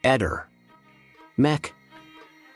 Eder. Mech.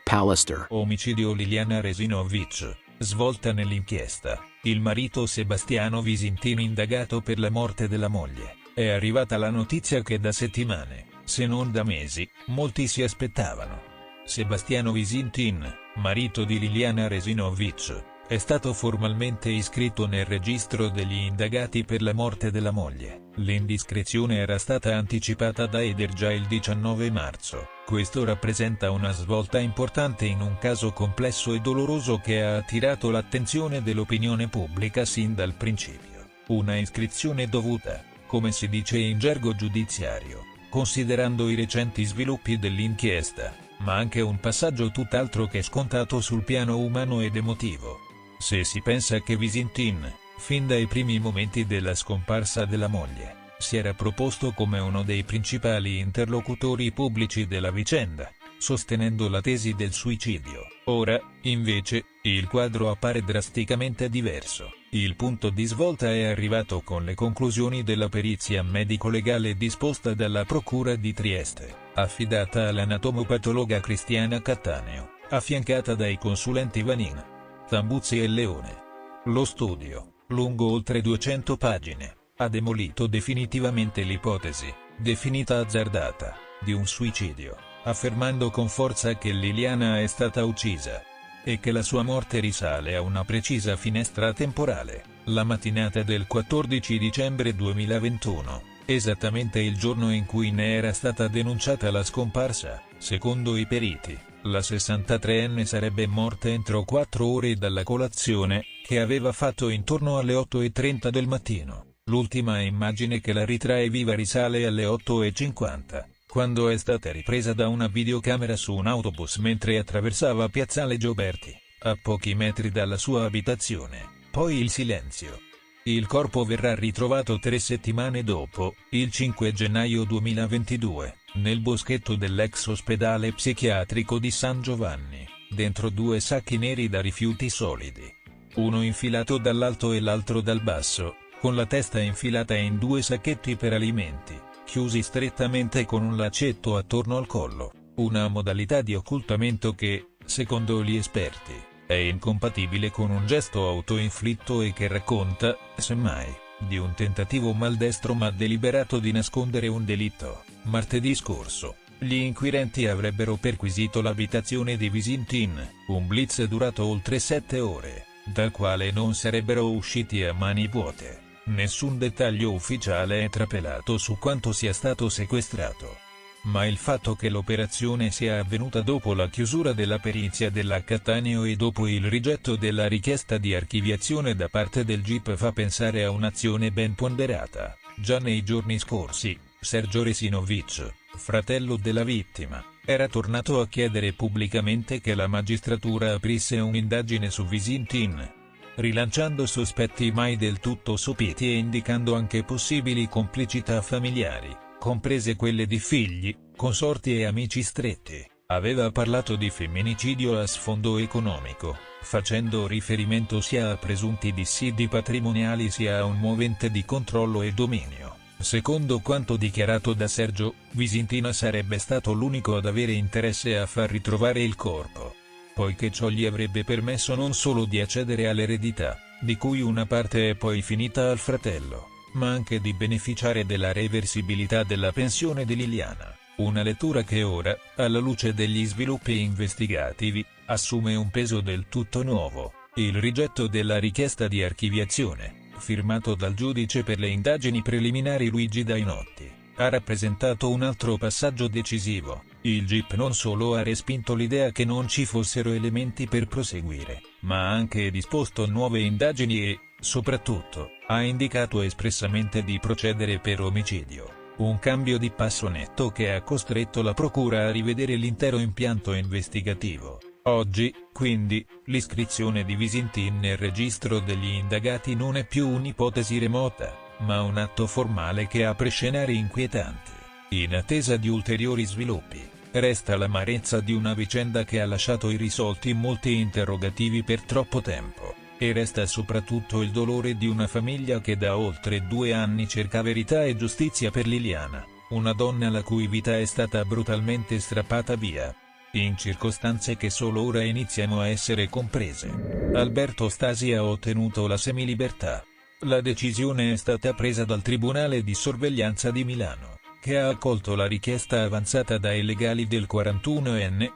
Pallister. Omicidio Liliana Resinovic. Svolta nell'inchiesta. Il marito Sebastiano Visintin indagato per la morte della moglie. È arrivata la notizia che da settimane, se non da mesi, molti si aspettavano. Sebastiano Visintin, marito di Liliana Resinovic, è stato formalmente iscritto nel registro degli indagati per la morte della moglie. L'indiscrezione era stata anticipata da Eder già il 19 marzo. Questo rappresenta una svolta importante in un caso complesso e doloroso che ha attirato l'attenzione dell'opinione pubblica sin dal principio. Una iscrizione dovuta, come si dice in gergo giudiziario, considerando i recenti sviluppi dell'inchiesta, ma anche un passaggio tutt'altro che scontato sul piano umano ed emotivo. Se si pensa che Visintin, fin dai primi momenti della scomparsa della moglie, si era proposto come uno dei principali interlocutori pubblici della vicenda, sostenendo la tesi del suicidio. Ora, invece, il quadro appare drasticamente diverso. Il punto di svolta è arrivato con le conclusioni della perizia medico-legale disposta dalla Procura di Trieste, affidata all'anatomopatologa Cristiana Cattaneo, affiancata dai consulenti Vanin, Tambuzzi e Leone. Lo studio, lungo oltre 200 pagine, ha demolito definitivamente l'ipotesi, definita azzardata, di un suicidio, affermando con forza che Liliana è stata uccisa e che la sua morte risale a una precisa finestra temporale, la mattinata del 14 dicembre 2021, esattamente il giorno in cui ne era stata denunciata la scomparsa. Secondo i periti, la 63enne sarebbe morta entro 4 ore dalla colazione, che aveva fatto intorno alle 8:30 del mattino. L'ultima immagine che la ritrae viva risale alle 8:50, quando è stata ripresa da una videocamera su un autobus mentre attraversava Piazzale Gioberti, a pochi metri dalla sua abitazione. Poi il silenzio. Il corpo verrà ritrovato 3 settimane dopo, il 5 gennaio 2022, nel boschetto dell'ex ospedale psichiatrico di San Giovanni, dentro 2 sacchi neri da rifiuti solidi. Uno infilato dall'alto e l'altro dal basso, con la testa infilata in 2 sacchetti per alimenti, chiusi strettamente con un laccetto attorno al collo, una modalità di occultamento che, secondo gli esperti, è incompatibile con un gesto autoinflitto e che racconta, semmai, di un tentativo maldestro ma deliberato di nascondere un delitto. Martedì scorso, gli inquirenti avrebbero perquisito l'abitazione di Visintin, un blitz durato oltre 7 ore, dal quale non sarebbero usciti a mani vuote. Nessun dettaglio ufficiale è trapelato su quanto sia stato sequestrato. Ma il fatto che l'operazione sia avvenuta dopo la chiusura della perizia della Cattaneo e dopo il rigetto della richiesta di archiviazione da parte del GIP fa pensare a un'azione ben ponderata. Già nei giorni scorsi, Sergio Resinovic, fratello della vittima, era tornato a chiedere pubblicamente che la magistratura aprisse un'indagine su Visintin, rilanciando sospetti mai del tutto sopiti e indicando anche possibili complicità familiari, comprese quelle di figli, consorti e amici stretti. Aveva parlato di femminicidio a sfondo economico, facendo riferimento sia a presunti dissidi patrimoniali sia a un movente di controllo e dominio. Secondo quanto dichiarato da Sergio, Visintin sarebbe stato l'unico ad avere interesse a far ritrovare il corpo, poiché ciò gli avrebbe permesso non solo di accedere all'eredità, di cui una parte è poi finita al fratello, ma anche di beneficiare della reversibilità della pensione di Liliana. Una lettura che ora, alla luce degli sviluppi investigativi, assume un peso del tutto nuovo. Il rigetto della richiesta di archiviazione, firmato dal giudice per le indagini preliminari Luigi Dainotti, ha rappresentato un altro passaggio decisivo. Il GIP non solo ha respinto l'idea che non ci fossero elementi per proseguire, ma ha anche disposto nuove indagini e, soprattutto, ha indicato espressamente di procedere per omicidio. Un cambio di passo netto che ha costretto la procura a rivedere l'intero impianto investigativo. Oggi, quindi, l'iscrizione di Visintin nel registro degli indagati non è più un'ipotesi remota, ma un atto formale che apre scenari inquietanti. In attesa di ulteriori sviluppi, resta l'amarezza di una vicenda che ha lasciato irrisolti molti interrogativi per troppo tempo, e resta soprattutto il dolore di una famiglia che da oltre 2 anni cerca verità e giustizia per Liliana. una donna la cui vita è stata brutalmente strappata via. In circostanze che solo ora iniziano a essere comprese. Alberto Stasi ha ottenuto la semilibertà. La decisione è stata presa dal Tribunale di sorveglianza di Milano, che ha accolto la richiesta avanzata dai legali del 41enne,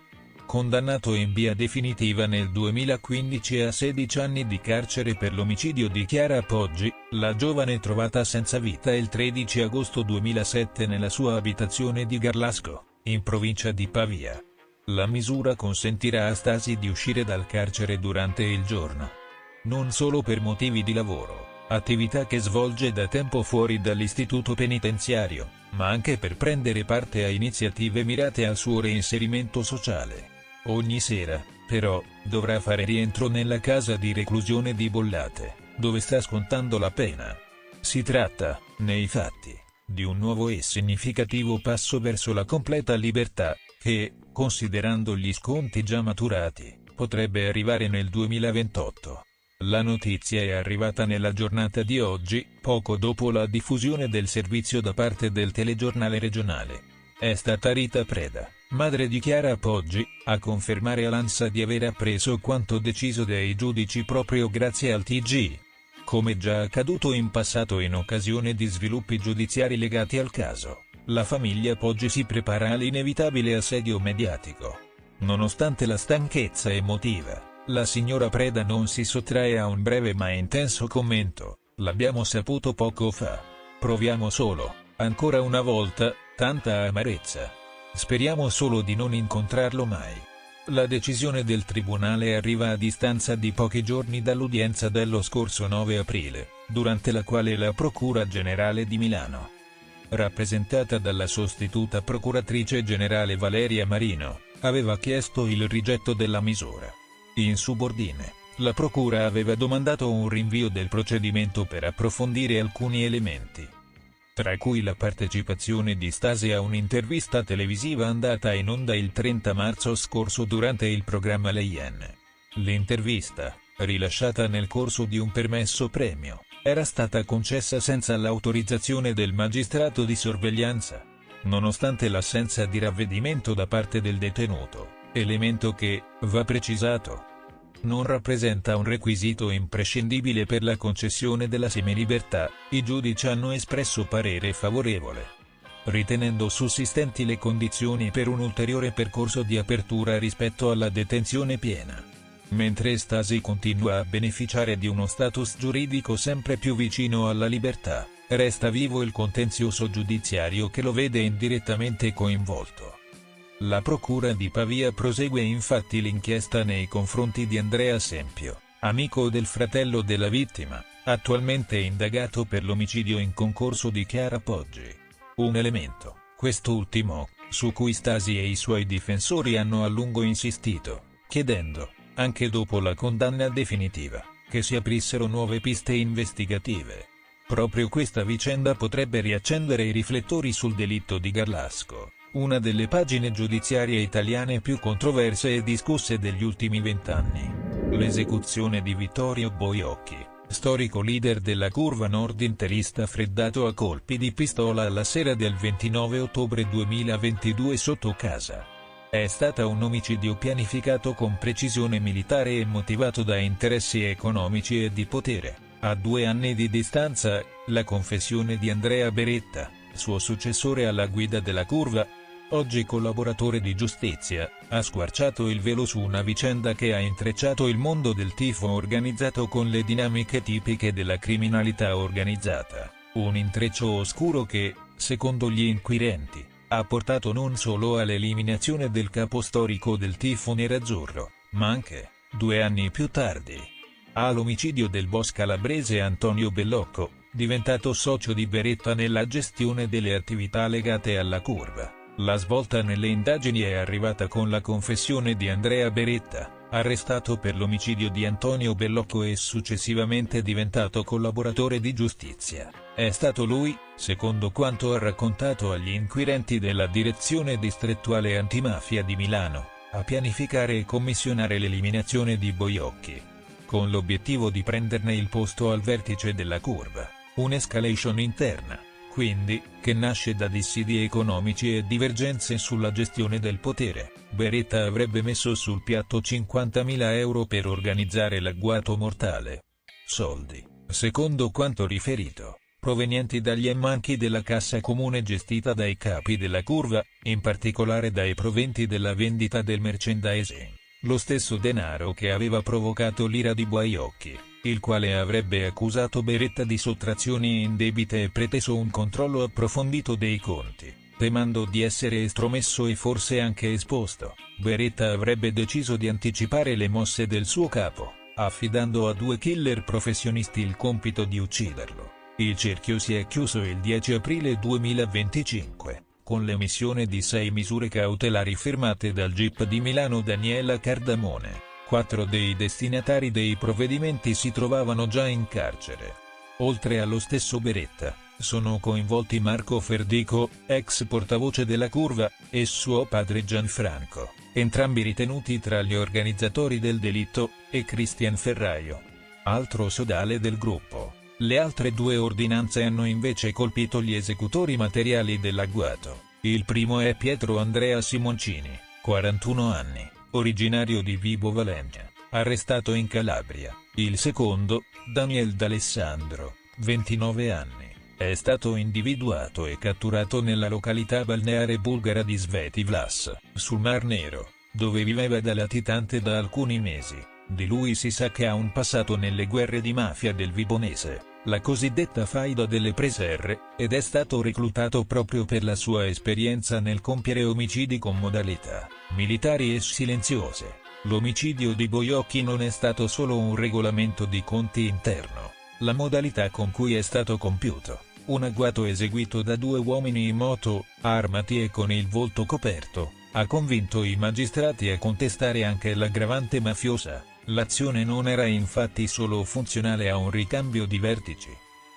condannato in via definitiva nel 2015 a 16 anni di carcere per l'omicidio di Chiara Poggi, la giovane trovata senza vita il 13 agosto 2007 nella sua abitazione di Garlasco, in provincia di Pavia. La misura consentirà a Stasi di uscire dal carcere durante il giorno. Non solo per motivi di lavoro, attività che svolge da tempo fuori dall'istituto penitenziario, ma anche per prendere parte a iniziative mirate al suo reinserimento sociale. Ogni sera, però, dovrà fare rientro nella casa di reclusione di Bollate, dove sta scontando la pena. Si tratta, nei fatti, di un nuovo e significativo passo verso la completa libertà, che, considerando gli sconti già maturati, potrebbe arrivare nel 2028. La notizia è arrivata nella giornata di oggi, poco dopo la diffusione del servizio da parte del telegiornale regionale. È stata Rita Preda, madre di Chiara Poggi, a confermare all'ANSA di aver appreso quanto deciso dai giudici proprio grazie al TG. Come già accaduto in passato in occasione di sviluppi giudiziari legati al caso, la famiglia Poggi si prepara all'inevitabile assedio mediatico. Nonostante la stanchezza emotiva, la signora Preda non si sottrae a un breve ma intenso commento: "L'abbiamo saputo poco fa. Proviamo solo, ancora una volta, tanta amarezza. Speriamo solo di non incontrarlo mai". La decisione del tribunale arriva a distanza di pochi giorni dall'udienza dello scorso 9 aprile, durante la quale la Procura Generale di Milano, rappresentata dalla sostituta procuratrice generale Valeria Marino, aveva chiesto il rigetto della misura. In subordine, la Procura aveva domandato un rinvio del procedimento per approfondire alcuni elementi, tra cui la partecipazione di Stasi a un'intervista televisiva andata in onda il 30 marzo scorso durante il programma Leyen. L'intervista, rilasciata nel corso di un permesso premio, era stata concessa senza l'autorizzazione del magistrato di sorveglianza, nonostante l'assenza di ravvedimento da parte del detenuto, elemento che, va precisato, non rappresenta un requisito imprescindibile per la concessione della semilibertà. I giudici hanno espresso parere favorevole, ritenendo sussistenti le condizioni per un ulteriore percorso di apertura rispetto alla detenzione piena. Mentre Stasi continua a beneficiare di uno status giuridico sempre più vicino alla libertà, resta vivo il contenzioso giudiziario che lo vede indirettamente coinvolto. La Procura di Pavia prosegue infatti l'inchiesta nei confronti di Andrea Sempio, amico del fratello della vittima, attualmente indagato per l'omicidio in concorso di Chiara Poggi. Un elemento, quest'ultimo, su cui Stasi e i suoi difensori hanno a lungo insistito, chiedendo, anche dopo la condanna definitiva, che si aprissero nuove piste investigative. Proprio questa vicenda potrebbe riaccendere i riflettori sul delitto di Garlasco, una delle pagine giudiziarie italiane più controverse e discusse degli ultimi 20 anni. L'esecuzione di Vittorio Boiocchi, storico leader della curva nord interista freddato a colpi di pistola alla sera del 29 ottobre 2022 sotto casa. È stata un omicidio pianificato con precisione militare e motivato da interessi economici e di potere. A 2 anni di distanza, la confessione di Andrea Beretta, suo successore alla guida della curva, oggi collaboratore di giustizia, ha squarciato il velo su una vicenda che ha intrecciato il mondo del tifo organizzato con le dinamiche tipiche della criminalità organizzata. Un intreccio oscuro che, secondo gli inquirenti, ha portato non solo all'eliminazione del capo storico del tifo nerazzurro, ma anche, 2 anni più tardi, all'omicidio del boss calabrese Antonio Bellocco, diventato socio di Beretta nella gestione delle attività legate alla curva. La svolta nelle indagini è arrivata con la confessione di Andrea Beretta, arrestato per l'omicidio di Antonio Bellocco e successivamente diventato collaboratore di giustizia. È stato lui, secondo quanto ha raccontato agli inquirenti della Direzione Distrettuale Antimafia di Milano, a pianificare e commissionare l'eliminazione di Boiocchi, con l'obiettivo di prenderne il posto al vertice della curva. Un'escalation interna, quindi, che nasce da dissidi economici e divergenze sulla gestione del potere. Beretta avrebbe messo sul piatto 50.000 euro per organizzare l'agguato mortale. Soldi, secondo quanto riferito, provenienti dagli ammanchi della cassa comune gestita dai capi della curva, in particolare dai proventi della vendita del merchandising. Lo stesso denaro che aveva provocato l'ira di Baiocchi, il quale avrebbe accusato Beretta di sottrazioni indebite e preteso un controllo approfondito dei conti, temendo di essere estromesso e forse anche esposto. Beretta avrebbe deciso di anticipare le mosse del suo capo, affidando a 2 killer professionisti il compito di ucciderlo. Il cerchio si è chiuso il 10 aprile 2025. Con l'emissione di 6 misure cautelari firmate dal GIP di Milano Daniela Cardamone. 4 dei destinatari dei provvedimenti si trovavano già in carcere. Oltre allo stesso Beretta, sono coinvolti Marco Ferdico, ex portavoce della curva, e suo padre Gianfranco, entrambi ritenuti tra gli organizzatori del delitto, e Cristian Ferraio, altro sodale del gruppo. Le altre 2 ordinanze hanno invece colpito gli esecutori materiali dell'agguato. Il primo è Pietro Andrea Simoncini, 41 anni, originario di Vibo Valentia, arrestato in Calabria. Il secondo, Daniel D'Alessandro, 29 anni, è stato individuato e catturato nella località balneare bulgara di Sveti Vlas, sul Mar Nero, dove viveva da latitante da alcuni mesi. Di lui si sa che ha un passato nelle guerre di mafia del Vibonese, la cosiddetta faida delle preserre, ed è stato reclutato proprio per la sua esperienza nel compiere omicidi con modalità militari e silenziose. L'omicidio di Baiocchi non è stato solo un regolamento di conti interno. La modalità con cui è stato compiuto, un agguato eseguito da 2 uomini in moto, armati e con il volto coperto, ha convinto i magistrati a contestare anche l'aggravante mafiosa. L'azione non era infatti solo funzionale a un ricambio di vertici.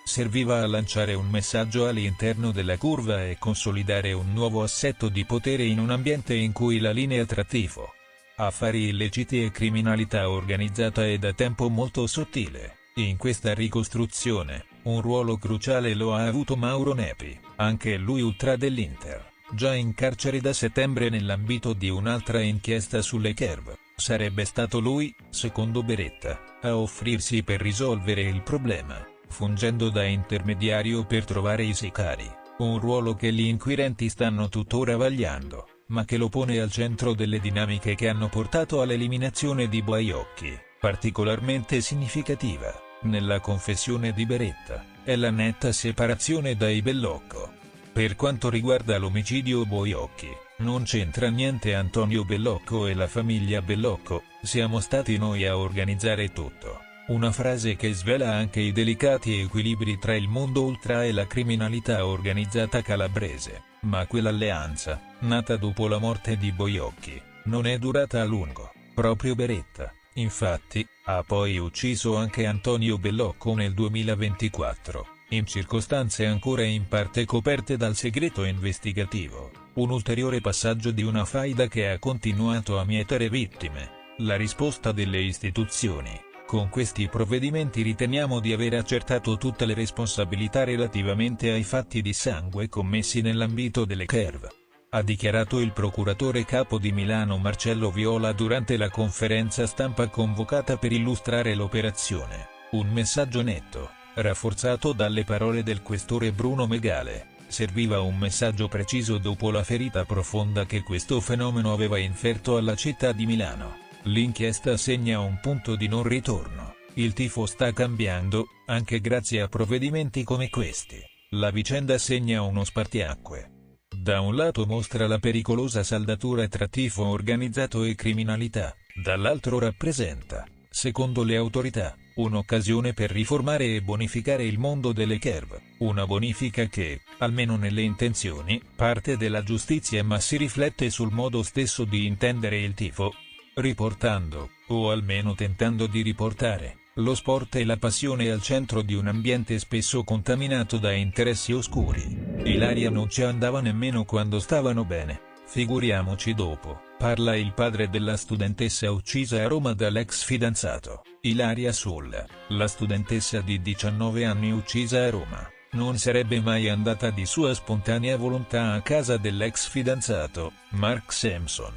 Serviva a lanciare un messaggio all'interno della curva e consolidare un nuovo assetto di potere in un ambiente in cui la linea tra tifo, affari illeciti e criminalità organizzata è da tempo molto sottile. In questa ricostruzione, un ruolo cruciale lo ha avuto Mauro Nepi, anche lui ultra dell'Inter, già in carcere da settembre nell'ambito di un'altra inchiesta sulle curve. Sarebbe stato lui, secondo Beretta, a offrirsi per risolvere il problema, fungendo da intermediario per trovare i sicari, un ruolo che gli inquirenti stanno tuttora vagliando, ma che lo pone al centro delle dinamiche che hanno portato all'eliminazione di Baiocchi. Particolarmente significativa, nella confessione di Beretta, è la netta separazione dai Bellocco. Per quanto riguarda l'omicidio Baiocchi, non c'entra niente Antonio Bellocco e la famiglia Bellocco, siamo stati noi a organizzare tutto. Una frase che svela anche i delicati equilibri tra il mondo ultra e la criminalità organizzata calabrese, ma quell'alleanza, nata dopo la morte di Baiocchi, non è durata a lungo. Proprio Beretta, infatti, ha poi ucciso anche Antonio Bellocco nel 2024, in circostanze ancora in parte coperte dal segreto investigativo. Un ulteriore passaggio di una faida che ha continuato a mietere vittime. La risposta delle istituzioni. Con questi provvedimenti riteniamo di aver accertato tutte le responsabilità relativamente ai fatti di sangue commessi nell'ambito delle curve, ha dichiarato il procuratore capo di Milano Marcello Viola durante la conferenza stampa convocata per illustrare l'operazione. Un messaggio netto, rafforzato dalle parole del questore Bruno Megale. Serviva un messaggio preciso dopo la ferita profonda che questo fenomeno aveva inferto alla città di Milano. L'inchiesta segna un punto di non ritorno. Il tifo sta cambiando, anche grazie a provvedimenti come questi. La vicenda segna uno spartiacque. Da un lato mostra la pericolosa saldatura tra tifo organizzato e criminalità, dall'altro rappresenta, secondo le autorità, un'occasione per riformare e bonificare il mondo delle curve, una bonifica che, almeno nelle intenzioni, parte dalla giustizia ma si riflette sul modo stesso di intendere il tifo, riportando, o almeno tentando di riportare, lo sport e la passione al centro di un ambiente spesso contaminato da interessi oscuri. Ilaria non ci andava nemmeno quando stavano bene, figuriamoci dopo, parla il padre della studentessa uccisa a Roma dall'ex fidanzato. Ilaria Solla, la studentessa di 19 anni uccisa a Roma, non sarebbe mai andata di sua spontanea volontà a casa dell'ex fidanzato, Mark Sampson.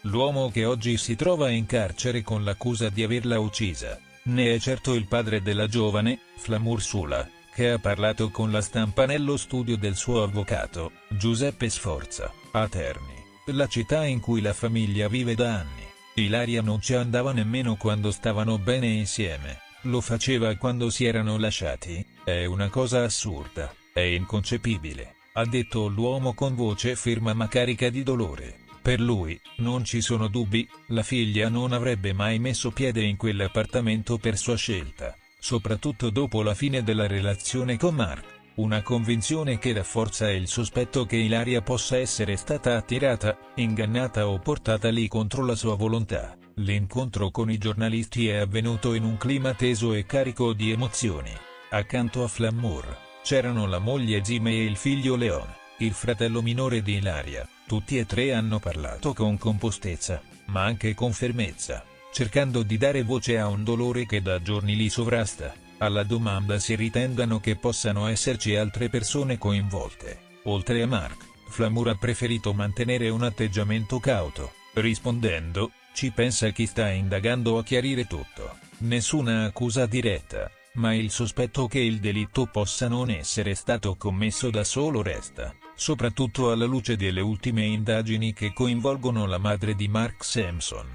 L'uomo che oggi si trova in carcere con l'accusa di averla uccisa, ne è certo il padre della giovane, Flamur Sula, che ha parlato con la stampa nello studio del suo avvocato, Giuseppe Sforza, a Terni, la città in cui la famiglia vive da anni. Ilaria non ci andava nemmeno quando stavano bene insieme, lo faceva quando si erano lasciati, è una cosa assurda, è inconcepibile, ha detto l'uomo con voce ferma ma carica di dolore. Per lui, non ci sono dubbi, la figlia non avrebbe mai messo piede in quell'appartamento per sua scelta, soprattutto dopo la fine della relazione con Mark, una convinzione che rafforza il sospetto che Ilaria possa essere stata attirata, ingannata o portata lì contro la sua volontà. L'incontro con i giornalisti è avvenuto in un clima teso e carico di emozioni. Accanto a Flamur, c'erano la moglie Jime e il figlio Leon, il fratello minore di Ilaria. Tutti e tre hanno parlato con compostezza, ma anche con fermezza, cercando di dare voce a un dolore che da giorni li sovrasta, alla domanda se ritengano che possano esserci altre persone coinvolte. Oltre a Mark, Flamur ha preferito mantenere un atteggiamento cauto, rispondendo: "Ci pensa chi sta indagando a chiarire tutto. Nessuna accusa diretta, ma il sospetto che il delitto possa non essere stato commesso da solo resta, soprattutto alla luce delle ultime indagini che coinvolgono la madre di Mark Sampson,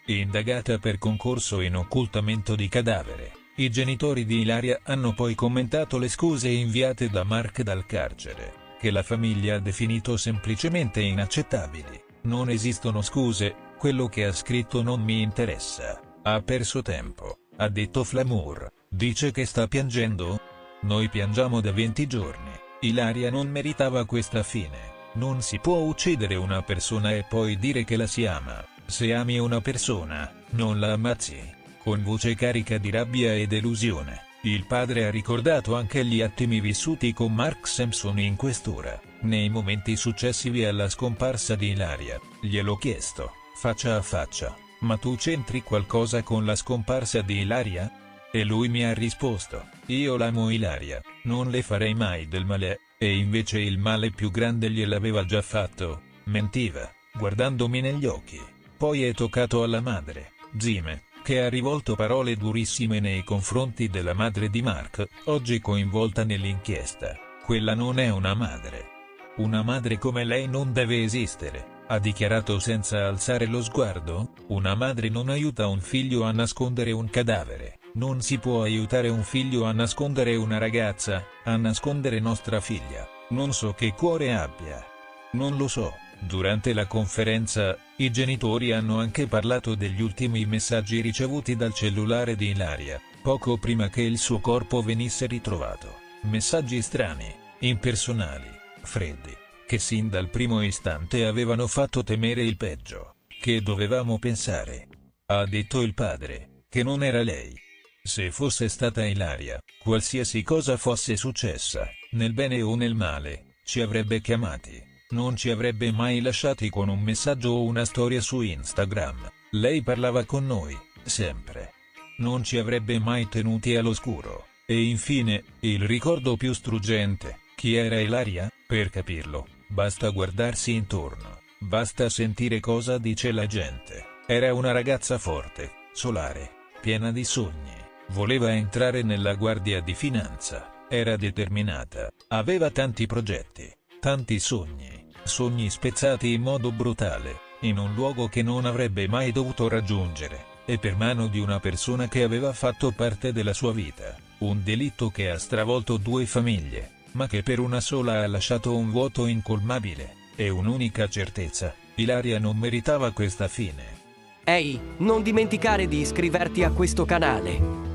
indagata per concorso in occultamento di cadavere." I genitori di Ilaria hanno poi commentato le scuse inviate da Mark dal carcere, che la famiglia ha definito semplicemente inaccettabili. "Non esistono scuse, quello che ha scritto non mi interessa, ha perso tempo", ha detto Flamur. Dice che sta piangendo? "Noi piangiamo da 20 giorni, Ilaria non meritava questa fine, non si può uccidere una persona e poi dire che la si ama, se ami una persona, non la ammazzi", con voce carica di rabbia e delusione. Il padre ha ricordato anche gli attimi vissuti con Mark Sampson in questura, nei momenti successivi alla scomparsa di Ilaria. "Gliel'ho chiesto, faccia a faccia, ma tu c'entri qualcosa con la scomparsa di Ilaria? E lui mi ha risposto: io l'amo Ilaria, non le farei mai del male, e invece il male più grande gliel'aveva già fatto". Mentiva, guardandomi negli occhi. Poi è toccato alla madre, Jime, che ha rivolto parole durissime nei confronti della madre di Mark, oggi coinvolta nell'inchiesta. "Quella non è una madre. Una madre come lei non deve esistere", ha dichiarato senza alzare lo sguardo. "Una madre non aiuta un figlio a nascondere un cadavere, non si può aiutare un figlio a nascondere una ragazza, a nascondere nostra figlia. Non so che cuore abbia. Non lo so". Durante la conferenza, i genitori hanno anche parlato degli ultimi messaggi ricevuti dal cellulare di Ilaria, poco prima che il suo corpo venisse ritrovato. Messaggi strani, impersonali, freddi, che sin dal primo istante avevano fatto temere il peggio. "Che dovevamo pensare?", ha detto il padre, "che non era lei. Se fosse stata Ilaria, qualsiasi cosa fosse successa, nel bene o nel male, ci avrebbe chiamati. Non ci avrebbe mai lasciati con un messaggio o una storia su Instagram. Lei parlava con noi, sempre. Non ci avrebbe mai tenuti all'oscuro". E infine, il ricordo più struggente: chi era Ilaria? Per capirlo, basta guardarsi intorno, basta sentire cosa dice la gente. Era una ragazza forte, solare, piena di sogni, voleva entrare nella Guardia di Finanza, era determinata, aveva tanti progetti, tanti sogni spezzati in modo brutale, in un luogo che non avrebbe mai dovuto raggiungere, e per mano di una persona che aveva fatto parte della sua vita. Un delitto che ha stravolto 2 famiglie, ma che per una sola ha lasciato un vuoto incolmabile, e un'unica certezza: Ilaria non meritava questa fine. Ehi, non dimenticare di iscriverti a questo canale.